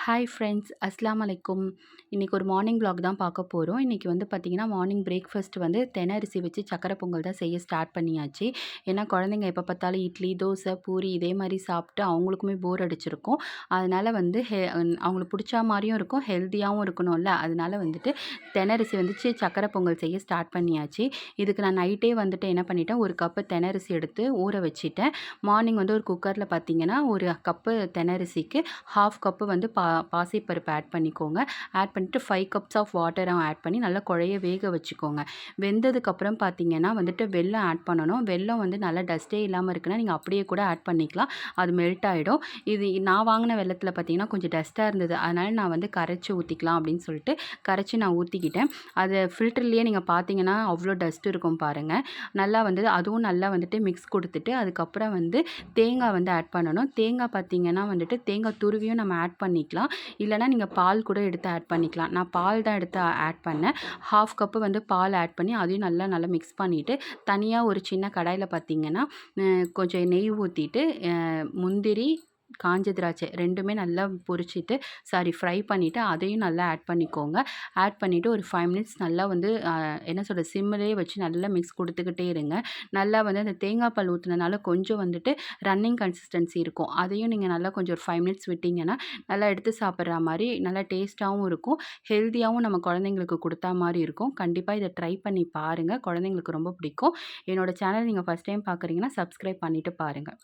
Hi friends, அஸ்ஸலாமு அலைக்கும். இன்றைக்கி ஒரு மார்னிங் வ்ளாக் தான் பார்க்க போகிறோம். இன்றைக்கி வந்து பார்த்திங்கன்னா, மார்னிங் பிரேக்ஃபாஸ்ட் வந்து தெனை அரிசி வச்சு சக்கரை பொங்கல் தான் செய்ய ஸ்டார்ட் பண்ணியாச்சு. ஏன்னா குழந்தைங்க எப்போ பார்த்தாலும் இட்லி, தோசை, பூரி இதே மாதிரி சாப்பிட்டு அவங்களுக்குமே போர் அடிச்சிருக்கும். அதனால் வந்து அவங்களுக்கு பிடிச்ச மாதிரியும் இருக்கும், ஹெல்த்தியாகவும் இருக்கணும்ல. அதனால வந்துட்டு தெனை அரிசி வந்துச்சு சக்கரை பொங்கல் செய்ய ஸ்டார்ட் பண்ணியாச்சு. இதுக்கு நான் நைட்டே வந்துட்டு என்ன பண்ணிட்டேன், ஒரு கப்பு தெனை அரிசி எடுத்து ஊற வச்சுட்டேன். மார்னிங் வந்து ஒரு குக்கரில் பார்த்திங்கன்னா, ஒரு கப்பு தெனை அரிசிக்கு 1/2 கப்பு வந்து பாசிப்பருப்பு ஆட் பண்ணிக்கோங்க. ஆட் பண்ணிட்டு 5 கப்ஸ் ஆஃப் வாட்டரும் ஆட் பண்ணி நல்லா குழைய வேக வச்சுக்கோங்க. வெந்ததுக்கப்புறம் பார்த்தீங்கன்னா வந்துட்டு வெல்லம் ஆட் பண்ணணும். வெல்லம் வந்து நல்லா டஸ்ட்டே இல்லாமல் இருக்குன்னா நீங்கள் அப்படியே கூட ஆட் பண்ணிக்கலாம். அது மெல்ட் ஆகிடும். இது நான் வாங்கின வெல்லத்தில் பார்த்தீங்கன்னா கொஞ்சம் டஸ்ட்டாக இருந்தது. அதனால் நான் வந்து கரைச்சி ஊற்றிக்கலாம் அப்படின்னு சொல்லிட்டு கரைச்சி நான் ஊற்றிக்கிட்டேன். அது ஃபில்டர்லேயே நீங்கள் பார்த்தீங்கன்னா அவ்வளோ டஸ்ட் இருக்கும் பாருங்கள். நல்லா வந்து அதுவும் நல்லா வந்துட்டு மிக்ஸ் கொடுத்துட்டு அதுக்கப்புறம் வந்து தேங்காய் வந்து ஆட் பண்ணணும். தேங்காய் பார்த்தீங்கன்னா வந்துட்டு தேங்காய் துருவியும் நம்ம ஆட் பண்ணிக்கலாம். இல்லைனா நீங்கள் பால் கூட எடுத்து ஆட் பண்ணிக்கலாம். நான் பால் தான் எடுத்து ஆட் பண்ணேன். 1/2 கப்பு வந்து பால் ஆட் பண்ணி அதையும் நல்லா மிக்ஸ் பண்ணிவிட்டு தனியாக ஒரு சின்ன கடாயில் பார்த்தீங்கன்னா கொஞ்சம் நெய் ஊற்றிட்டு முந்திரி, காஞ்ச திராட்சை 2மே நல்லா பொரிச்சிட்டு ஃப்ரை பண்ணிவிட்டு அதையும் நல்லா ஆட் பண்ணிக்கோங்க. ஆட் பண்ணிவிட்டு ஒரு 5 மினிட்ஸ் நல்லா வந்து என்ன சொல்கிறது சிம்மிலே வச்சு நல்லா மிக்ஸ் கொடுத்துக்கிட்டே இருங்க. நல்லா வந்து அந்த தேங்காய் பால் ஊற்றுனனால கொஞ்சம் வந்துட்டு ரன்னிங் கன்சிஸ்டன்சி இருக்கும். அதையும் நீங்கள் நல்லா கொஞ்சம் ஒரு 5 மினிட்ஸ் விட்டிங்கன்னா நல்லா எடுத்து சாப்பிட்ற மாதிரி நல்லா டேஸ்ட்டாகவும் இருக்கும், ஹெல்த்தியாகவும் நம்ம குழந்தைங்களுக்கு கொடுத்தா மாதிரி இருக்கும். கண்டிப்பாக இதை ட்ரை பண்ணி பாருங்கள், குழந்தைங்களுக்கு ரொம்ப பிடிக்கும். என்னோடய சேனல் நீங்கள் ஃபஸ்ட் டைம் பார்க்குறீங்கன்னா சப்ஸ்கிரைப் பண்ணிவிட்டு பாருங்கள்.